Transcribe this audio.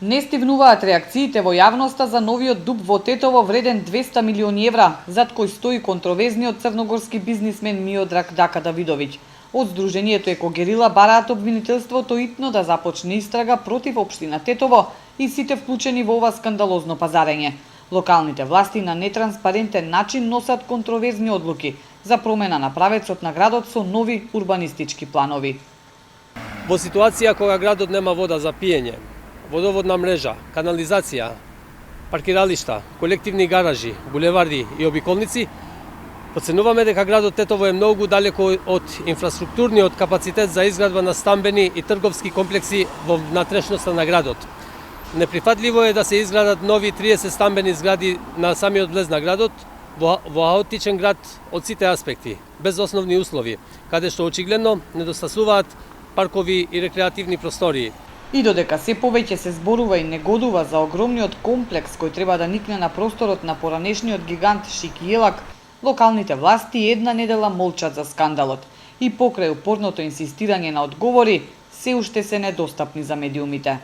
Не стивнуваат реакциите во јавноста за новиот дуп во Тетово вреден 200 милиони евра, зад кој стои контровезниот црногорски бизнисмен Миодраг Дака Давидовиќ. Од Сдруженијето Екогерила бараат обвинителството итно да започне истрага против општина Тетово и сите вклучени во ова скандалозно пазарење. Локалните власти на нетранспарентен начин носат контроверзни одлуки за промена на правецот на градот со нови урбанистички планови. Во ситуација кога градот нема вода за пиење, водоводна мрежа, канализација, паркиралишта, колективни гаражи, булеварди и обиколници, оценуваме дека градот Тетово е многу далеко од инфраструктурниот капацитет за изградба на стамбени и трговски комплекси во внатрешноста на градот. Неприфатливо е да се изградат нови 30 стамбени згради на самиот влез на градот, во хаотичен град од сите аспекти, без основни услови, каде што очигледно недостасуваат паркови и рекреативни простории. И додека се повеќе се зборува и негодува за огромниот комплекс кој треба да никне на просторот на поранешниот гигант Шикиелак, локалните власти една недела молчат за скандалот и покрај упорното инсистирање на одговори, се уште се недостапни за медиумите.